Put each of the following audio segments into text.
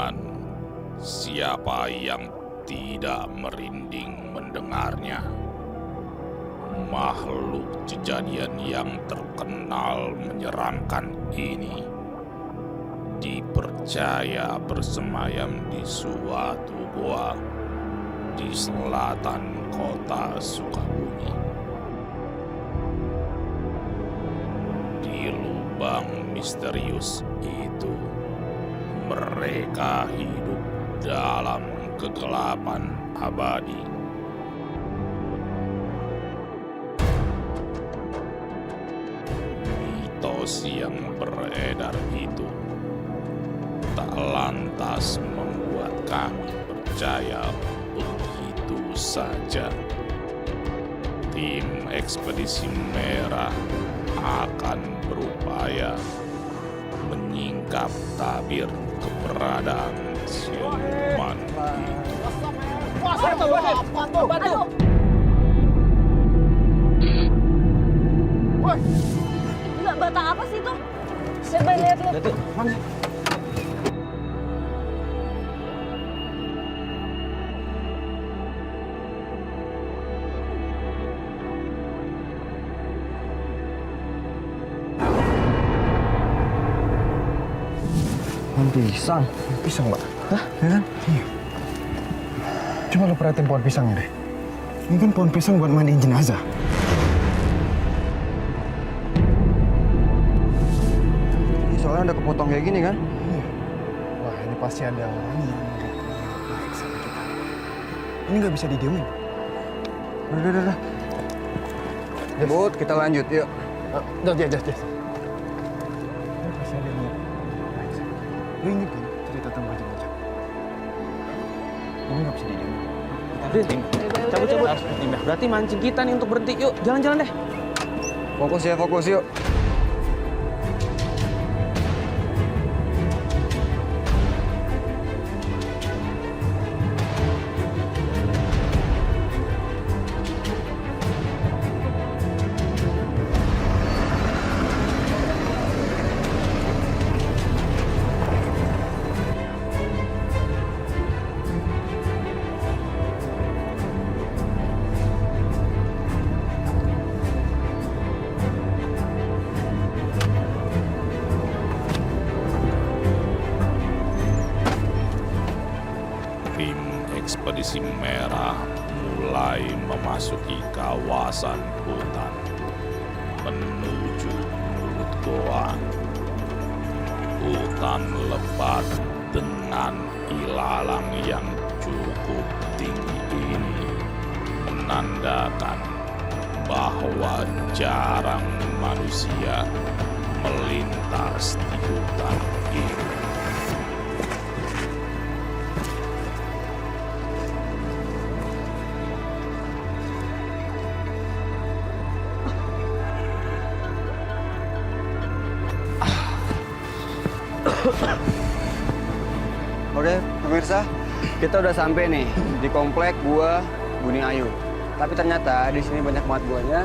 Siluman, siapa yang tidak merinding mendengarnya? Makhluk kejadian yang terkenal menyeramkan ini dipercaya bersemayam di suatu gua di selatan kota Sukabumi. Di lubang misterius itu, mereka hidup dalam kegelapan abadi. Mitos yang beredar itu tak lantas membuat kami percaya begitu saja. Tim Ekspedisi Merah akan berupaya menyingkap tabir keberadaan siluman itu. Bantu. Woi, gila batang apa sih itu? Coba lihat lu. Mana? Pisang. Pisang, Mbak. Hah? Ya kan? Iya. Coba lo perhatiin pohon pisangnya deh. Ini kan pohon pisang buat mandiin jenazah. Ini soalnya udah kepotong kayak gini kan? Iya. Wah, ini pasti ada orang yang baik sama kita. Ini nggak bisa didiemin. Udah. Bud, kita lanjut, yuk. Udah, Jas. Ini pasti ada yang baik sama kita. Lo inget kan cerita tentang bajak-bajak? Ini nggak bisa didiemin. Cabut. Berarti mancing kita nih untuk berhenti. Yuk, jalan-jalan deh. Fokus yuk. Tim Ekspedisi Merah mulai memasuki kawasan hutan menuju mulut goa. Hutan lebat dengan ilalang yang cukup tinggi ini menandakan bahwa jarang manusia melintas di hutan ini. Oke, pemirsa, kita udah sampai nih di komplek gua Buni Ayu. Tapi ternyata di sini banyak banget guanya,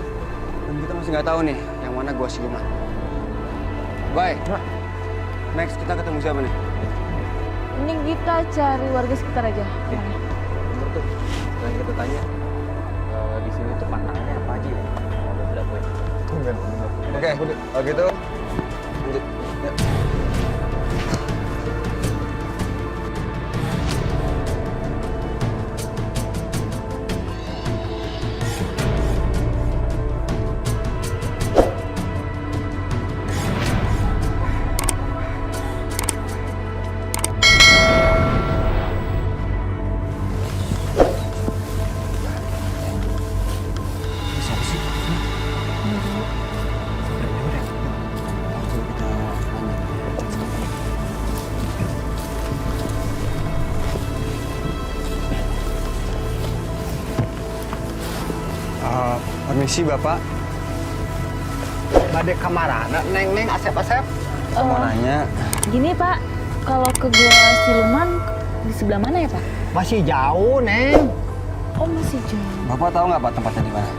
dan kita masih nggak tahu nih yang mana gua Siluman. Baik, next kita ketemu siapa nih? Ini kita cari warga sekitar aja. Gimana? Bener tuh. Dan kita tanya di sini tuh pantangannya apa aja ya? Udah dilakuin. Bener. Oke, kalau gitu lanjut. Yuk. Permisi Bapak. Badek kamarana, neng asep. Mau nanya, Gini Pak, kalau ke gua siluman di sebelah mana ya Pak? Masih jauh, Neng. Oh masih jauh. Bapak tahu nggak Pak tempatnya di mana?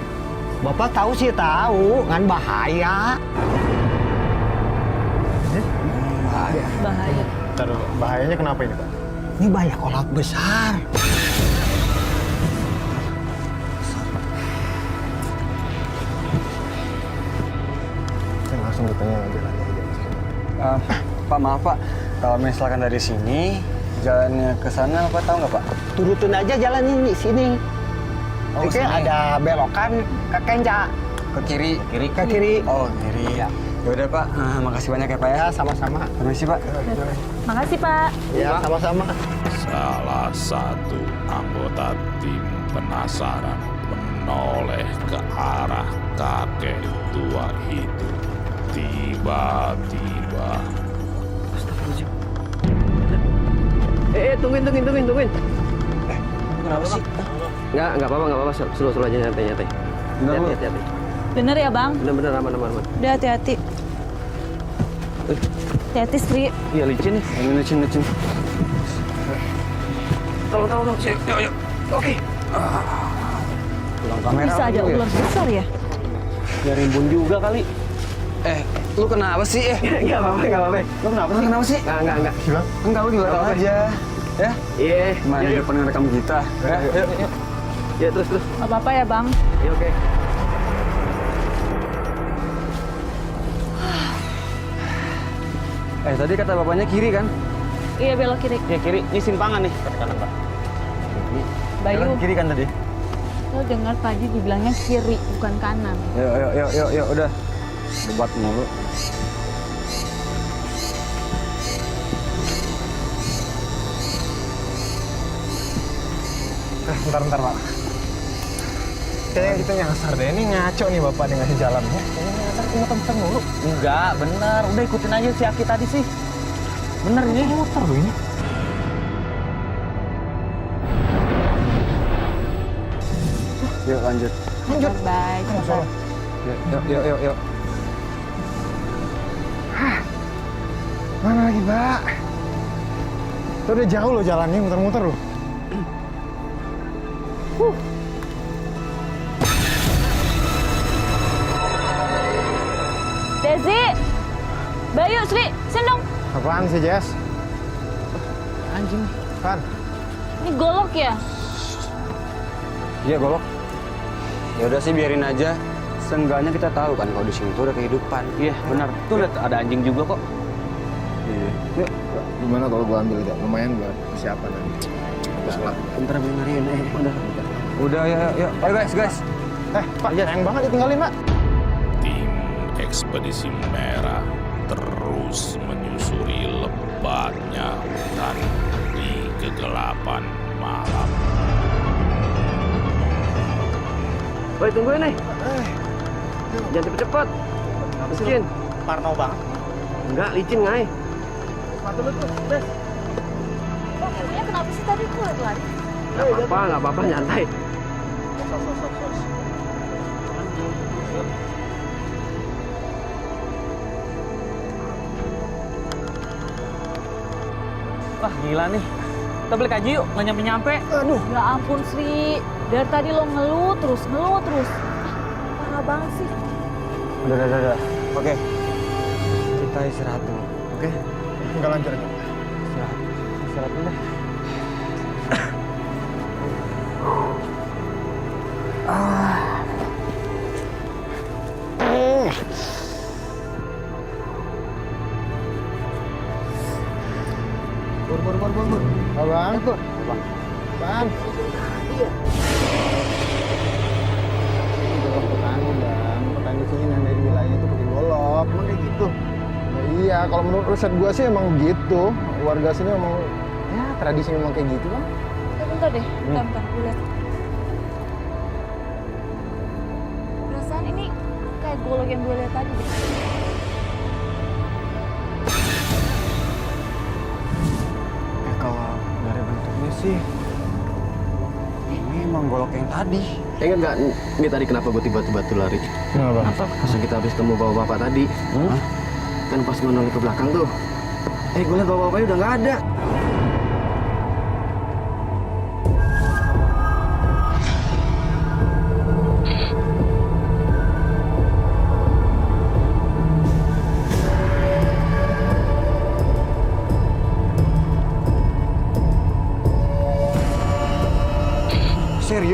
Bapak tahu sih tahu, ngan bahaya. Bahaya. Bahaya. Bahayanya kenapa ini Pak? Ini banyak kolak besar. Kan langsung ditanya jalannya aja. Pak, maaf Pak. Kalau misalkan dari sini, jalannya ke sana Pak tahu nggak Pak? Turutin aja jalan ini sini. Oh, Oke, sini. ada belokan ke Kenca. Ke kiri. Ke kiri. Oh, kiri. Ya. Yaudah Pak, makasih banyak ya Pak ya. Ya, sama-sama. Permisi Pak. Makasih, Pak. Ya, sama-sama. Salah satu anggota tim penasaran menoleh ke arah kakek tua itu. Tiba-tiba Tungguin. Kenapa sih? Nggak apa-apa. Slow aja, nyantai. Bener, Bu. Hati-hati. Bener ya, Bang? Bener, aman. Udah hati-hati. Hati-hati, Sri. Iya, licin nih. Ini licin. Tolong. Yuk. Oke. Pulang kamera. Bisa ada dulu ya. ular besar ya? Ya rimbun juga kali. Lu kenapa sih? Nggak apa-apa. Lu kenapa sih? Nggak. Enggak, lu juga tahu aja. Ya? Iya. Mana di depan ngerekam kita. Ya, yuk. Ya, terus. Gak apa-apa ya, Bang? Ya, oke. Tadi kata bapaknya kiri kan? Iya, belok kiri. Ya, kiri. Ini simpangan nih. Ke kanan, Pak. Bayu, Jalan kiri kan tadi? lo dengar tadi dibilangnya kiri, bukan kanan. Yuk, udah. Debat mulu. Bentar, Pak. Kayaknya kita nyasar deh. Ini ngaco nih Bapak nih ngasih jalan. Kayaknya nyasar ke muter mulu. Enggak, bener. Udah ikutin aja si Aki tadi sih. Bener ini. Muter loh ini. Yuk, lanjut. Bye. Cepat. Yuk. Mana lagi, Pak? Itu udah jauh loh jalannya, muter-muter loh. Desi! Bayu, Sri, sini dong. Apaan sih, Jess? Anjing. Kan? Ini golok ya? Iya, golok. Ya udah sih biarin aja. Seenggaknya kita tahu kan kalau di sini tuh ada kehidupan. Iya, benar. Tuh lihat ada anjing juga kok. Iya. Yuk, gimana kalau gua ambil aja? Lumayan buat persiapan nanti. Bentar benerin, Udah, yuk. Ayo guys. Pak, sayang banget ditinggalin, Pak. tim ekspedisi merah terus menyusuri lebatnya hutan di kegelapan malam. Woi, tungguin nih. Jangan cepet-cepet. Licin. Parno banget. Enggak, licin ngai. Sepatu lu tuh, Des. Oh, kayaknya kenapa sih tadi tuh lari? Nggak apa-apa, nyantai. Wah, gila nih. Kita balik aja yuk, nggak nyampe-nyampe. Aduh. Ya ampun, Sri. Dari tadi lo ngeluh terus. Ah, parah banget sih. Udah. Oke. Kita istirahat dulu. Oke? Enggak lancar aja. Istirahat dulu deh. Bur. Abang. Bang. Iya. Ini golok petani, Bang. Petani sini yang dari wilayah itu pakai golok. Emang kayak gitu? Nah, iya, kalau menurut riset gua sih emang gitu. Warga sini emang ya tradisi memang kayak gitu, Bang. Bentar deh, bentar, gue lihat. Perasaan ini kayak golok yang gue lihat tadi deh. Kalau dari bentuknya sih ini emang golok yang tadi. Ingat nggak, ini tadi kenapa gue tiba-tiba tuh lari? Kenapa? Pas kita habis ketemu bapak-bapak tadi. Kan pas gue noleh ke belakang tuh. Gue liat bapak-bapaknya udah nggak ada.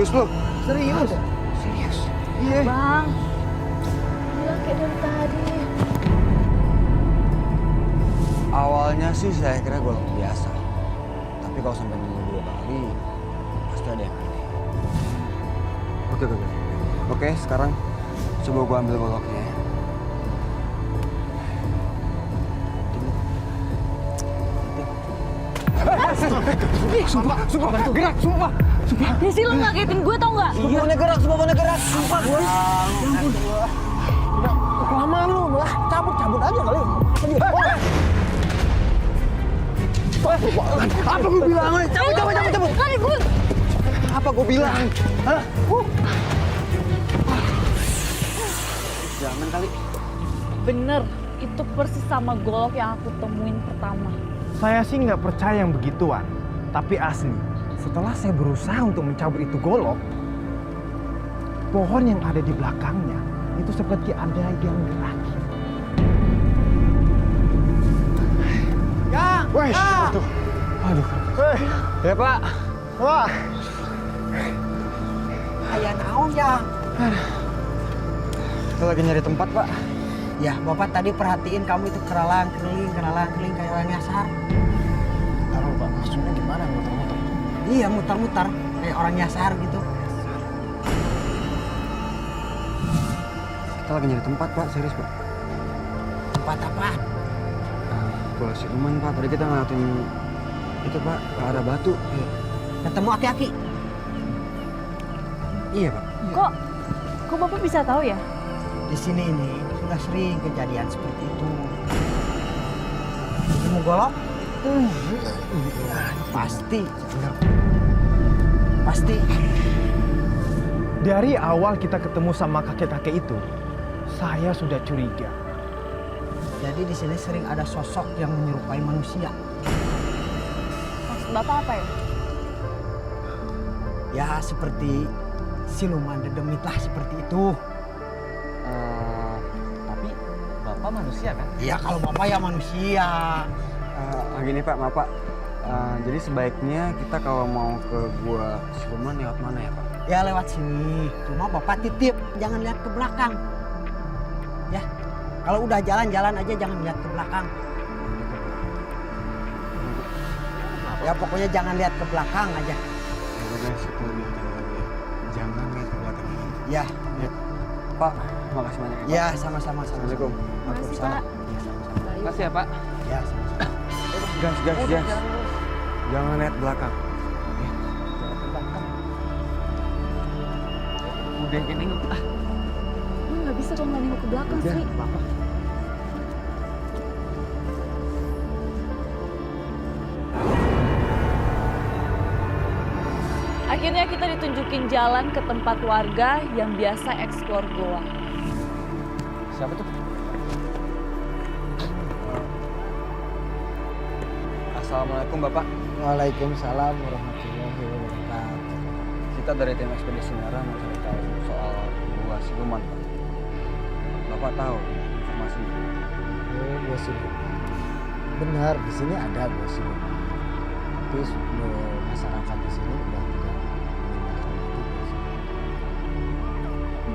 Serius lu? Serius? Serius? Iya. Bang, bilang kayak dari tadi. Awalnya sih saya kira golok biasa. Tapi kalau sampai nemu 2 kali, pasti ada yang aneh. Oke. Oke, sekarang coba gua ambil goloknya ya. Sumpah, gerak, sumpah. Ya sih lo ngagetin gue tau nggak? Sumpahnya gerak, sumpah gue. Kelamaan lu, lah cabut aja kali. Apa gue bilang? Cabut. Kali gue. Apa gue bilang? Hah? Jangan kali. Bener, itu persis sama golok yang aku temuin pertama. Saya sih nggak percaya yang begituan. Tapi asli, setelah saya berusaha untuk mencabut itu golok, pohon yang ada di belakangnya itu seperti ada yang gerak. Wih, itu. Aduh. Ya Pak. Wah, Ayah naon ya? Kita lagi nyari tempat Pak. Ya, Bapak tadi perhatiin kamu itu keralang keliling kayak orang nyasar. taruh Pak, maksudnya gimana muter-muter? Iya, mutar-mutar kayak orang nyasar gitu. Kita lagi nyari tempat Pak, serius Pak. Tempat apa? Pulau Siluman Pak, tadi kita ngeliatin itu Pak, ada batu. Ketemu aki-aki. Iya Pak. Kok Bapak bisa tahu ya? Di sini ini sudah sering kejadian seperti itu. Ketemu golok? Pasti. Pasti. Dari awal kita ketemu sama kakek-kakek itu, saya sudah curiga. Jadi di sini sering ada sosok yang menyerupai manusia. Maksud Bapak apa ya? Ya seperti siluman dedemit lah seperti itu. Tapi Bapak manusia kan? Iya kalau bapak ya manusia. Gini Pak, maaf Pak. Jadi sebaiknya kita kalau mau ke Gua Siluman lewat mana ya Pak? Ya lewat sini. Cuma bapak titip, jangan lihat ke belakang. Ya, kalau udah jalan-jalan aja jangan lihat ke belakang. Ya pokoknya jangan lihat ke belakang aja. Jangan lihat ke belakang. Ya, Pak, makasih banyak ya Pak. ya sama-sama. Assalamualaikum. Makasih Pak. Makasih ya Pak. Ya sama-sama. Gas. Jangan lihat belakang. Udah kayak nengok. Lu nggak bisa kalau nggak nengok ke belakang sih. Akhirnya kita ditunjukin jalan ke tempat warga yang biasa eksplor goa. Siapa tuh? Assalamualaikum Bapak. Waalaikumsalam warahmatullahi wabarakatuh. Kita dari tim ekspedisi merah mau cari tahu soal Gua Siluman Pak. Bapak tahu informasi itu? Oh, Gua Siluman. Benar, di sini ada Gua Siluman. Tapi masyarakat di sini udah tidak menandakan itu Gua Siluman.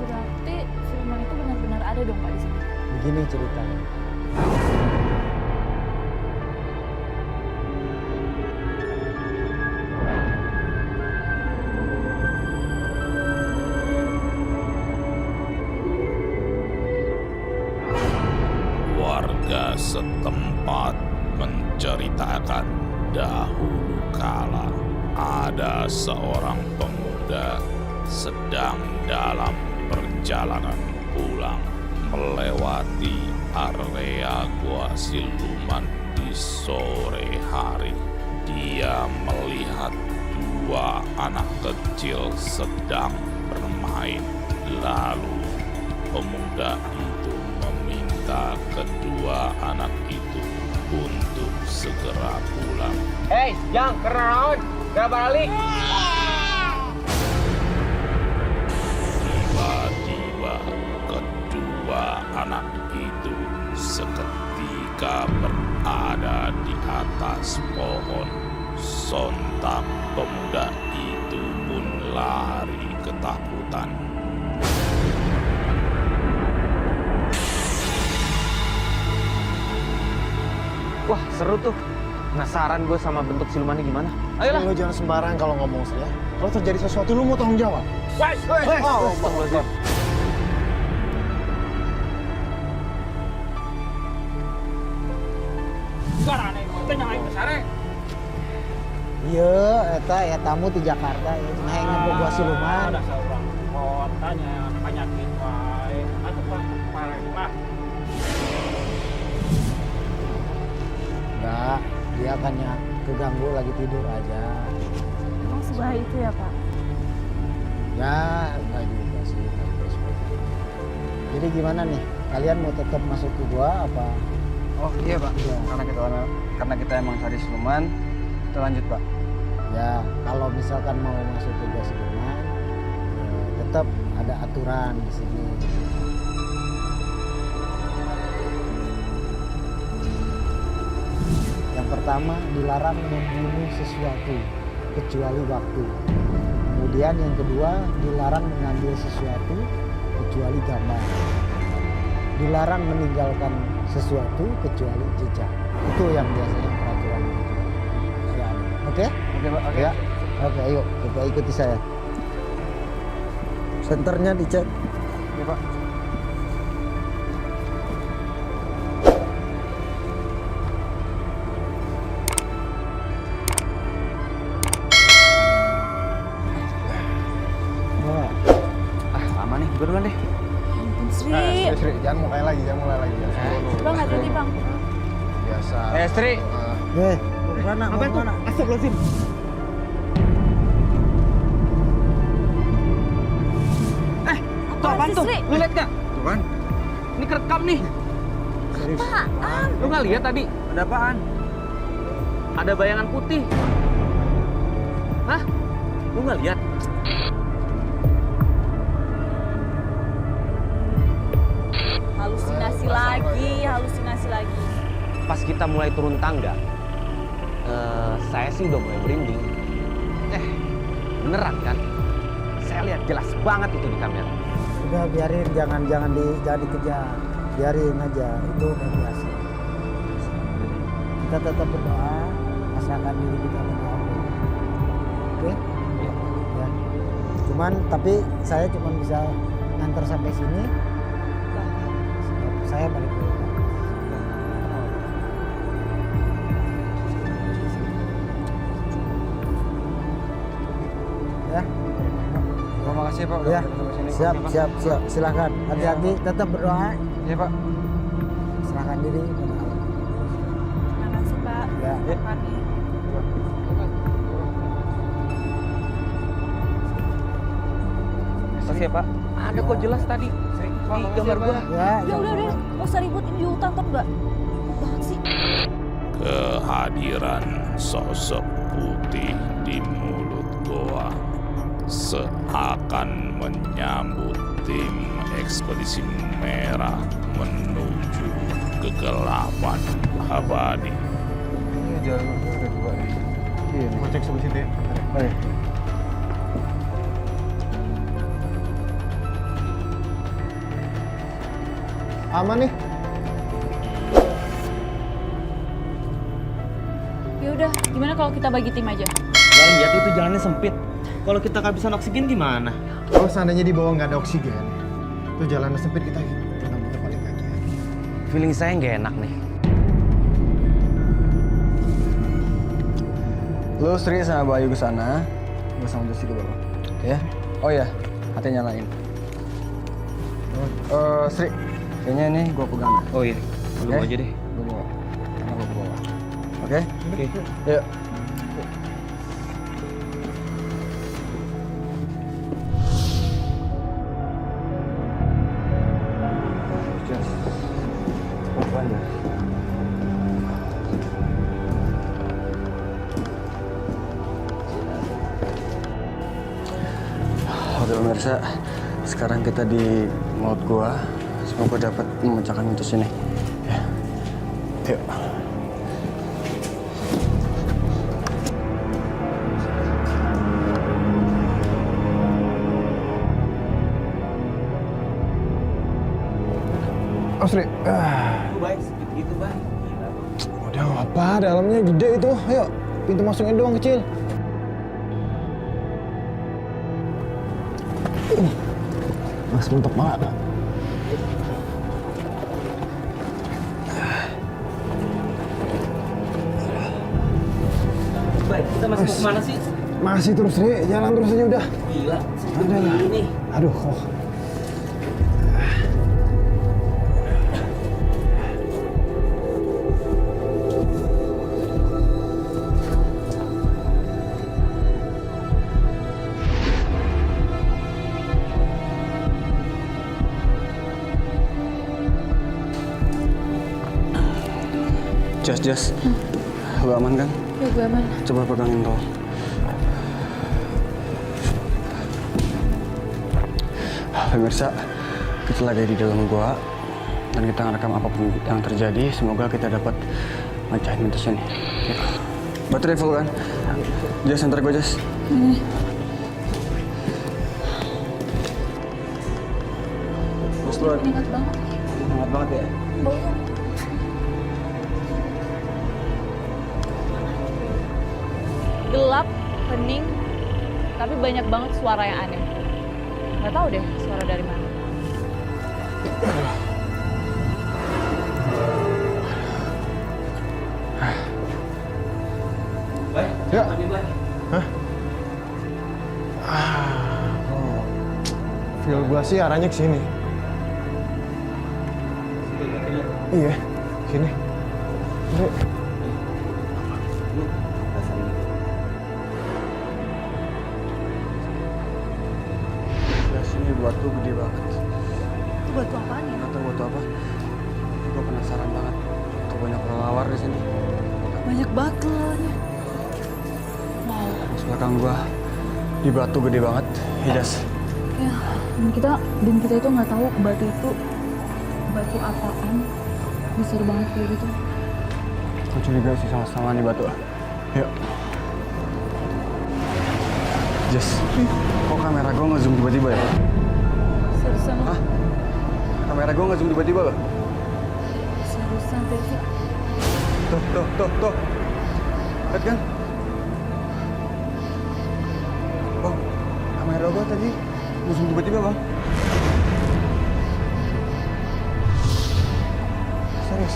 Berarti siluman itu benar-benar ada dong Pak di sini. Begini ceritanya. Warga setempat menceritakan dahulu kala ada seorang pemuda sedang dalam perjalanan pulang melewati area Gua Siluman di sore hari. Dia melihat 2 anak kecil sedang bermain. Lalu pemuda itu meminta kedua anak itu untuk segera pulang. Hei, Jang, kenaon? Gak balik. Tiba-tiba kedua anak itu seketika berada di atas pohon. Sontak pemuda itu pun lari ketakutan. Wah, seru tuh. Penasaran gue sama bentuk silumannya gimana. Ayolah. Lu jangan sembarang kalau ngomong sih ya. Kalau terjadi sesuatu lu mau tanggung jawab. Astagfirullahaladzim. Iya, eta ya tamu di Jakarta ya. Cuma yang boga siluman. Enggak, dia kan ya keganggu lagi tidur aja. Emang sebahaya itu ya Pak? Ya, enggak juga sih. Enggak juga seperti itu. Jadi gimana nih? Kalian mau tetap masuk ke gua apa? Oh iya Pak, Iya. karena kita emang cari siluman, kita lanjut Pak. Ya, kalau misalkan mau masuk ke gua siluman, ya tetap ada aturan di sini. Yang pertama, dilarang membunuh sesuatu kecuali waktu. Kemudian yang kedua, dilarang mengambil sesuatu kecuali gambar. Dilarang meninggalkan sesuatu kecuali jejak. Itu yang biasanya peraturan itu. Ya, oke? Oke Pak, oke. Ya. Oke, ayo kita ikuti saya. Senternya dicek. Oke Pak. Nah, Ah, lama nih. Gue duluan deh. Ampun Sri. Sri, jangan mulai lagi. Jangan sembrono. Bang, hati-hati Bang. Biasa. Sri. mau kemana? Mau kemana? Astagfirullahaladzim. Tuh apaan tuh? Sri? Lu liat gak? Tuh kan. Ini kerekam nih. Apaan? Lu gak lihat tadi? Ada apaan? Ada bayangan putih. Hah? Lu gak lihat? Halusinasi lagi. Pas kita mulai turun tangga, saya sih udah mulai merinding. Beneran kan? Saya lihat jelas banget itu di kamera. Udah biarin, jangan dikejar. Biarin aja, itu udah biasa. Kita tetap berdoa, pasrahkan diri kita pada Allah. Oke? Ya. Cuman tapi saya cuma bisa nganter sampai sini. Saya balik dulu. Ya. Terima kasih Pak udah Ya. sampai sini. Siap. Silakan. Hati-hati, tetap berdoa. Iya Pak. Serahkan diri kepada Allah. Terima kasih Pak. Ya. Makannya. Makasih ya Pak. Ada kok jelas tadi di gambar gua. Ya, Udah. Nggak usah ribut, ini di hutan tau nggak? Ribut banget sih. Kehadiran sosok putih di mulut goa seakan menyambut tim ekspedisi merah menuju kegelapan abadi. Ini jalan kedua nih. Iya. Mau cek sebelah situ ya. Baik. Aman nih. Ya udah, gimana kalau kita bagi tim aja? Ya lihat itu jalannya sempit. Kalau kita kehabisan oksigen gimana? Kalau seandainya di bawah nggak ada oksigen, itu jalan sempit kita muter balik aja. Feeling saya nggak enak nih. Lu Sri sama Bayu ke sana, gue sama Josi ke bawah. Ya? Oh ya, hati nyalain. Sri, kayaknya ini gue pegang. Oh iya, lu Oke. aja deh. Gue bawa. Karena gue ke bawah. Oke? Oke. Yuk. Oke pemirsa, sekarang kita di maut gua. Semoga dapat memecahkan mitos ini. Ya. Yuk. Sri. Baik, gitu baik. Udah nggak apa, dalamnya gede itu. Ayo, pintu masuknya doang kecil. Mas mentok banget. Baik, kita masih mau kemana sih? Masih terus, Ri. Jalan terus aja udah. Gila, Ada lah. ini. Aduh, kok. Jas, lu aman kan? Ya gue aman. Coba pegangin tol. Pemirsa, kita lagi di dalam gua dan kita ngerekam apapun yang terjadi. Semoga kita dapat mecahin mentas ini. Ya. Baterai full kan? Jas, antar gua, Jas. Bos lu Ingat banget. hangat banget ya? Gelap, hening, tapi banyak banget suara yang aneh. Nggak tahu deh suara dari mana. Baik, Ya. mandi baik. Feel gua sih arahnya ke sini. Iya, sini. Sini. Ya, sini batu gede banget. Itu batu apaan ya? Nggak tahu batu apa. Gue penasaran banget. Tuh banyak kelelawar di sini. Banyak banget telurnya. Wow. Di belakang gua di batu gede banget. Hijas. Ya, dan kita itu nggak tahu batu itu batu apaan. Besar banget kayak gitu. Gue curiga sih sama-sama nih batu. Yuk. Jas, kok kamera gua nge-zoom tiba-tiba ya? Seriusan lo? Hah? Kamera gua nge-zoom tiba-tiba loh. Seriusan Tevi? Tuh. Lihat kan? Bang, kamera gua tadi nge-zoom tiba-tiba, Bang. Serius?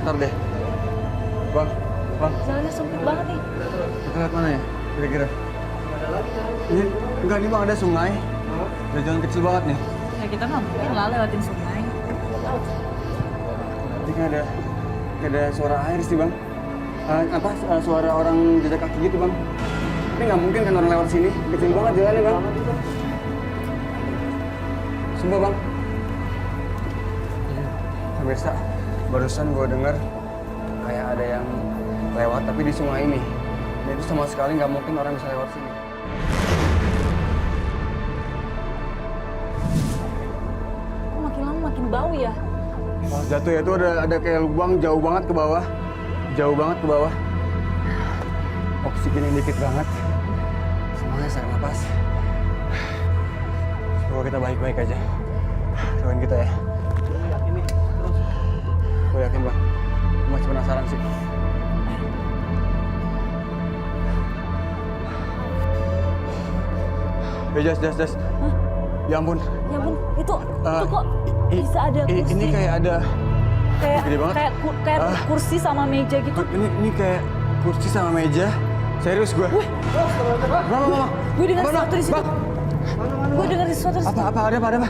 Ntar deh. Bang. Jalannya sempit banget nih. Kita lihat mana ya? Kira-kira. Ini, enggak, nih Bang, ada sungai. Ada jalan kecil banget nih. Ya kita nggak mungkin lah lewatin sungai. Nanti kan ada suara air sih, Bang. Suara orang jejak kaki gitu, Bang. Ini nggak mungkin kan orang lewat sini. Kecil banget jalannya, Bang. Sumpah, Bang. Pemirsa, barusan gue dengar kayak ada yang lewat tapi di sungai ini. Dan itu sama sekali nggak mungkin orang bisa lewat sini. Kok makin lama makin bau ya? Pas jatuh ya itu ada kayak lubang jauh banget ke bawah. Jauh banget ke bawah. Oksigennya dikit banget. Semuanya saya napas. Semoga kita baik-baik aja. Doain kita ya. Yakin nih, terus. Gue yakin, Bang. Gue masih penasaran sih. Jas. Hah? Ya ampun. Ya ampun, itu kok i- bisa ada kursi? Ini kayak ada gede banget. Kayak Ah. kursi sama meja gitu. Ini kayak kursi sama meja. Serius gue. Bang. Gue dengar Bang, sesuatu di situ. Bang. Gue dengar sesuatu di situ. Apa ada apa?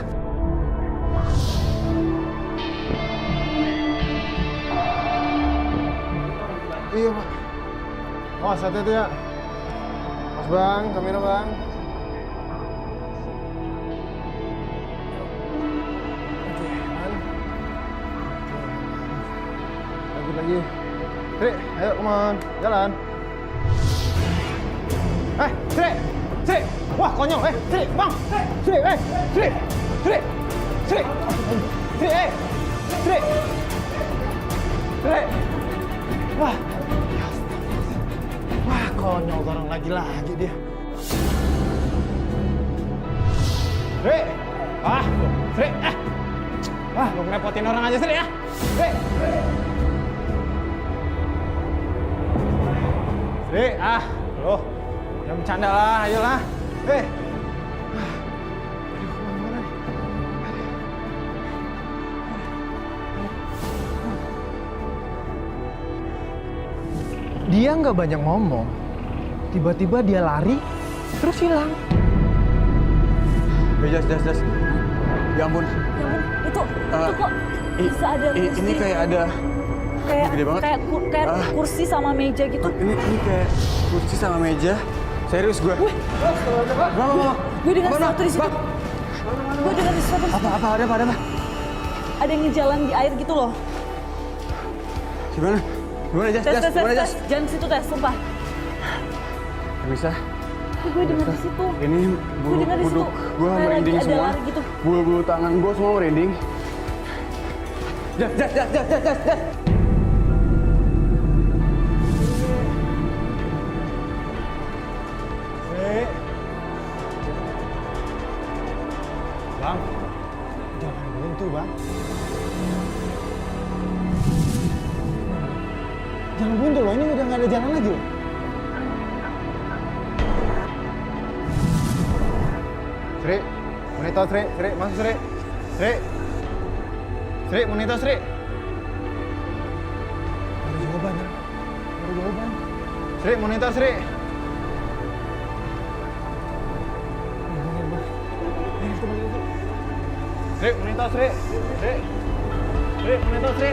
Iya, Pak. Oh, hati-hati ya. Mas Bang, kamera Bang. Oke, aman. Lagi. Tri, ayo, come on. Jalan. Tri. Wah, konyol. Tri, Bang. Tri. Wah, konyol orang lagi dia. Tri. Ah, Sri, Wah, lu ngerepotin orang aja, Sri, ya. Sri. Sri, lu. Jangan bercanda lah, ayolah. Dia nggak banyak ngomong. Tiba-tiba dia lari, terus hilang. Jas. Ya ampun. Itu kok bisa ada kursi? Ini kayak ada. Gede banget. Kayak kursi sama meja gitu. Ini kayak kursi sama meja. Serius gue. Gue dengar sesuatu di situ. Gue dengar sesuatu. Apa? Ada apa? Ada yang ngejalan di air gitu loh. Gimana, Jas? Gimana, Jas? Jangan situ, Tes, sumpah. Bisa. Gue dengar di situ. Ini bulu gue merinding semua. Gitu. Bulu tangan gue semua merinding. Jas. Bang, jangan buntu, Bang. Jangan buntu loh, ini udah nggak ada jalan lagi loh. Sri, monitor Sri, masuk Sri. Sri, monitor Sri. Ada jawaban, ya? Ada jawaban. Sri, monitor Sri. Sri, monitor Sri. Sri, monitor Sri.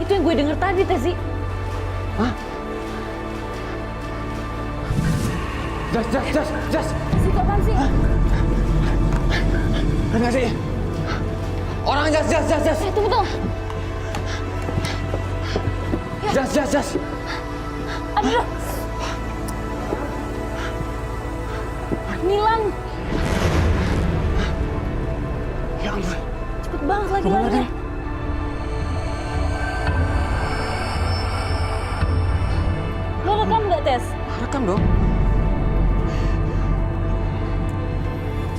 Itu yang gue denger tadi, Tesi. Jas. Tesi, itu apaan sih? Enggak sih. Orang Jas. Tunggu. Jas. Aduh. Ngilang. Ya ampun. Cepet banget lagi hilangnya. Lo rekam nggak, Tes? Rekam dong.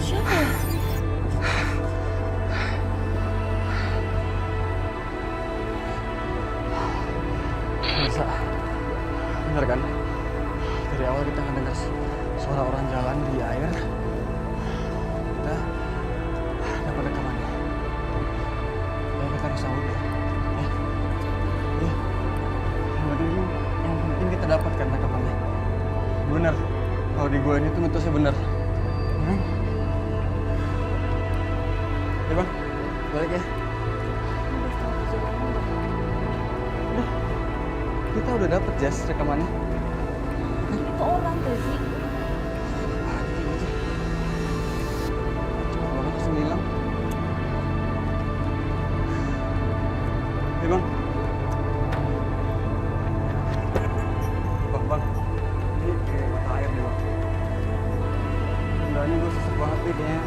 Siapa ya? Bisa. Bener kan? Dari awal kita ngedengar suara orang jalan di air. Kita dapat rekamannya. Ya kita harus sambut ya. Ya. Yang penting kita dapatkan rekamannya. Bener. Kalau di gua ini tuh mitosnya bener. Ya bang, balik ya. Kita udah dapet Jas rekamannya. Itu orang, Tesi. Orang langsung hilang. Ya bang. Bang. Ini kayak mata air deh bang. Enggak, ini gue susah banget nih kayaknya.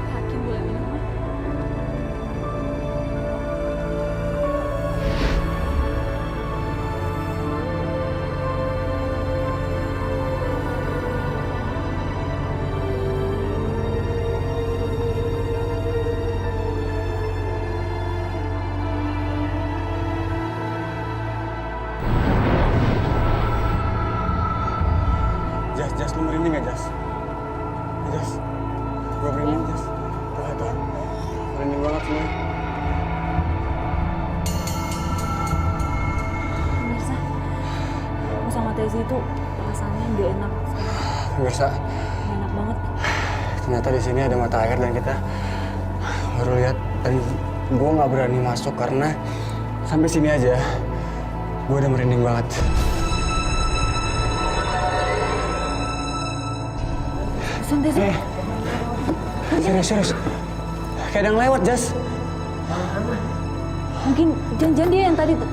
Hakim boleh minum, mah? Jas, lu merinding gak Jas? Jas, gue merinding Jas. Tuh. Merinding banget semua. Pemirsa, aku sama Tesi itu perasaannya nggak enak sekarang. Pemirsa, Nggak enak banget. ternyata di sini ada mata air dan kita baru lihat. Dan gue nggak berani masuk karena sampai sini aja gue udah merinding banget. Tesi. Serius. Kayak ada yang lewat, Jas. Mungkin jangan dia yang tadi tuh.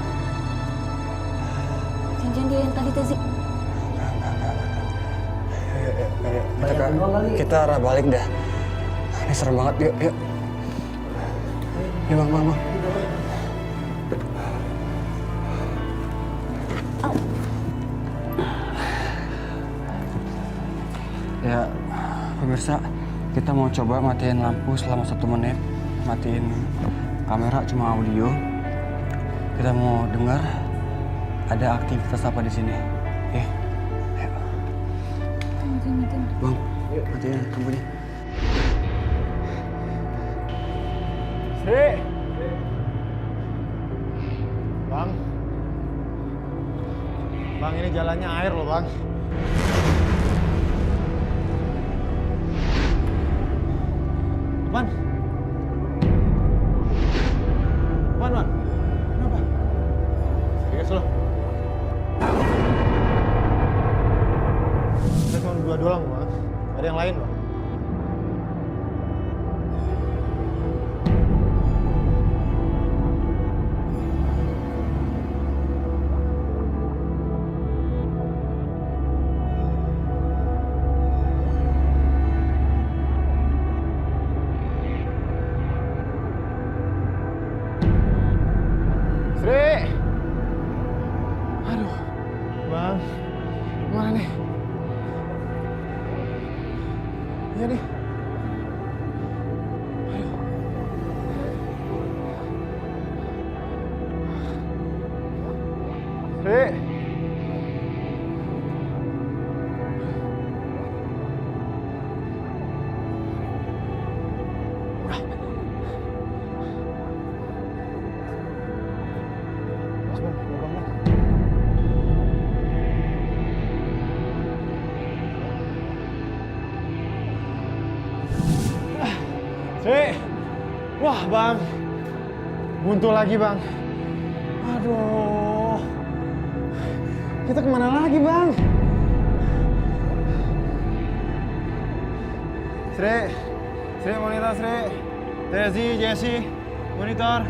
Jangan dia yang tadi, Tesi. Kita arah balik dah. Ini serem banget, yuk, yuk. Yuk, bang. Ya, pemirsa, kita mau coba matiin lampu selama 1 menit. Matiin kamera, cuma audio. Kita mau dengar ada aktivitas apa di sini. Oke, ayo. Matiin. Bang, yuk matiin lampunya. Sri! Bang. Bang, ini jalannya air loh, Bang. Bang. Bang. Kenapa? Serius lo? Kita cuma berdua doang, Bang. Ada yang lain, Bang. Sri! Aduh, Bang, gimana nih? Iya nih. Aduh. Sri! Sri! Wah, Bang. Buntu lagi, Bang. Aduh. Kita kemana lagi, Bang? Sri! Sri, monitor, Sri. Tezi, Jesse, monitor.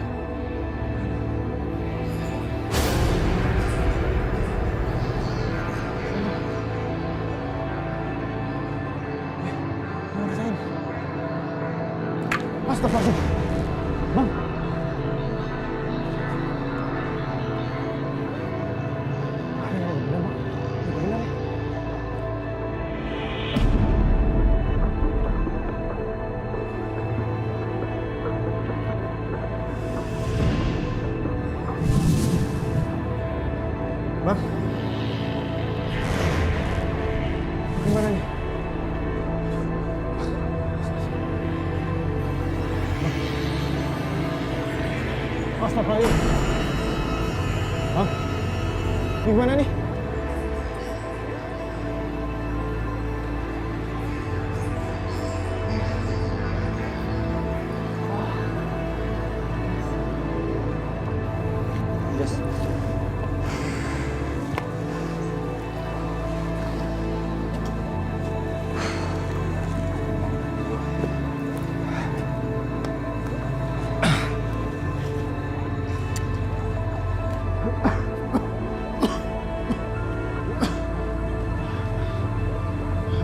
Astagfirullah. Bang. Ada yang bener, Bang. Bener. Bang. Gimana nih? Astagfirullah. Bang, gimana nih? Yes.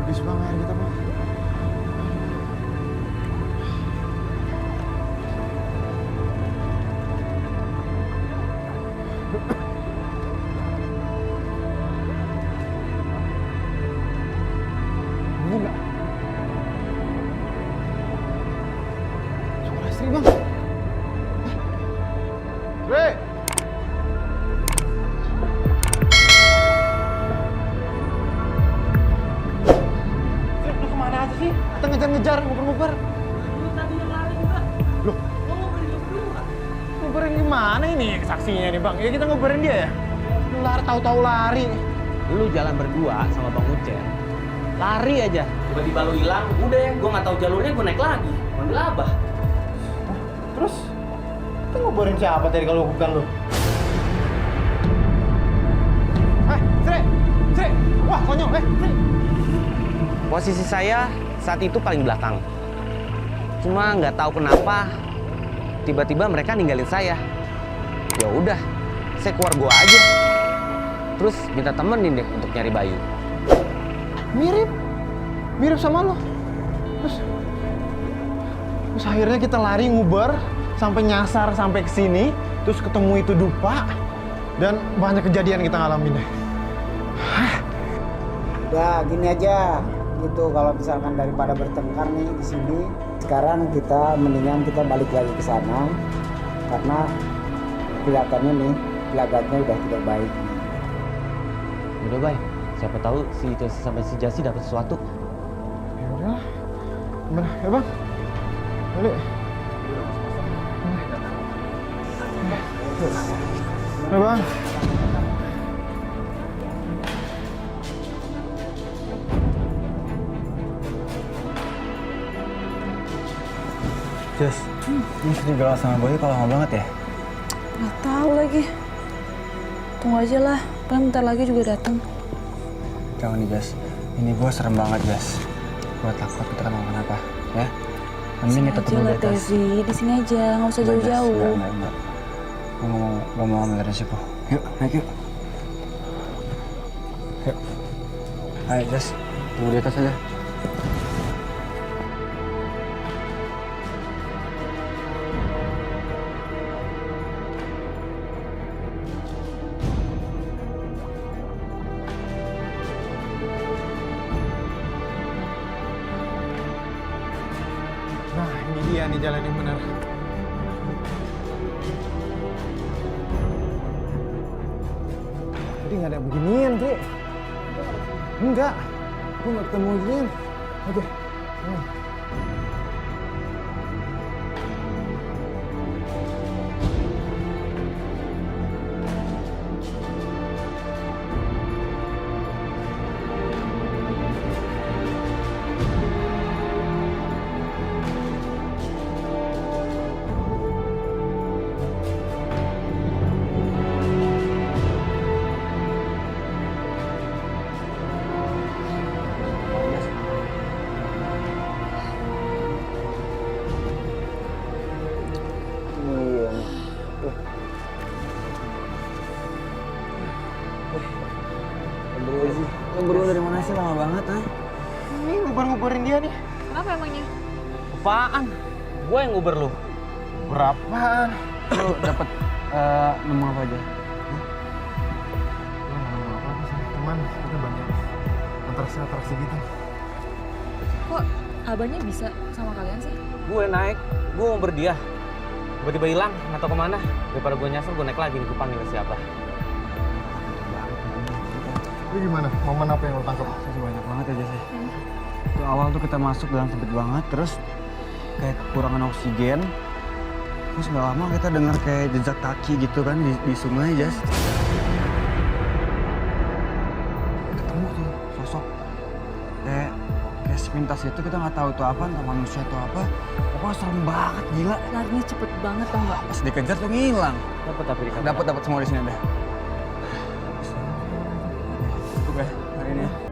Habis, Bang, air kita, Bang. Bunyi nggak? Suara istri, Bang. Sri! Lu kemana aja sih? Kita ngejar-ngejar, nguper-nguper. Lu tadi yang lari juga. Loh, Lo ngobrolin lu berdua. nguperin gimana ini saksinya nih, Bang? Ya kita nguperin dia ya? Lu lari, tahu-tahu lari. Lu jalan berdua sama Bang Ucen. Lari aja. Tiba-tiba lu hilang, udah ya, gua nggak tahu jalurnya, gua naik lagi. Manggil Abah. Terus, kita nguperin siapa tadi kalau bukan lu? Sri! Sri! Wah, konyol, Sri! Posisi saya saat itu paling belakang. Cuma nggak tahu kenapa tiba-tiba mereka ninggalin saya. Ya udah, saya keluar gua aja. Terus minta temenin deh untuk nyari Bayu. Mirip mirip sama lo. Terus akhirnya kita lari nguber sampai nyasar sampai ke sini, terus ketemu itu dupa dan banyak kejadian kita ngalamin deh. Ya gini aja gitu, kalau misalkan daripada bertengkar nih di sini, sekarang kita mendingan kita balik lagi ke sana karena kelihatannya nih gelagatnya udah tidak baik. Udah baik. Siapa tahu si Jesse sampai si Jasi dapat sesuatu. Ya udah, gimana ya bang? Balik. Ya bang. Jess, ini serigala sama Boy kalau lama banget ya? Nggak tahu lagi. Tunggu aja lah, kan bentar lagi juga datang. Jangan nih Jess, ini gue serem banget Jess. Gue takut kita kenapa-napa, ya? Mending kita tunggu di atas. Tevi, di sini aja, nggak usah jauh-jauh. Enggak. Gue mau ambil resiko. Yuk, naik yuk. Yuk. Ayo Jess, tunggu di atas aja. Nah, ini dia nih jalan yang benar. Jadi nggak ada beginian, Ki. Enggak. Gue nggak ketemu beginian. Oke. Lo berdua dari mana sih? Lama banget, ha? Ini ngubar-ngubarin dia nih. Kenapa emangnya? Apaan? Gue yang nguber lu. Berapaan? Lo dapet nemu apa aja? Apa sih? Cuman kita banyak atraksi gitu. Kok abahnya bisa sama kalian sih? Gue naik, gue nguber dia. Tiba-tiba hilang, nggak tahu kemana. Daripada gue nyasar, gue naik lagi nih, gue panggil siapa. Itu gimana? Momen apa yang lo tangkap? Masih banyak banget ya Jess. Itu awal tuh kita masuk dalam sempit banget, terus kayak kekurangan oksigen. Terus gak lama kita dengar kayak jejak kaki gitu kan di sungai, Jess. Ketemu tuh sosok kayak sepintas itu, kita nggak tahu itu apa, entah manusia atau apa. Pokoknya serem banget, gila. Larinya cepet banget tau nggak? Pas dikejar tuh ngilang. Dapat Dapat semua di sini dah. Cukup ya hari ini.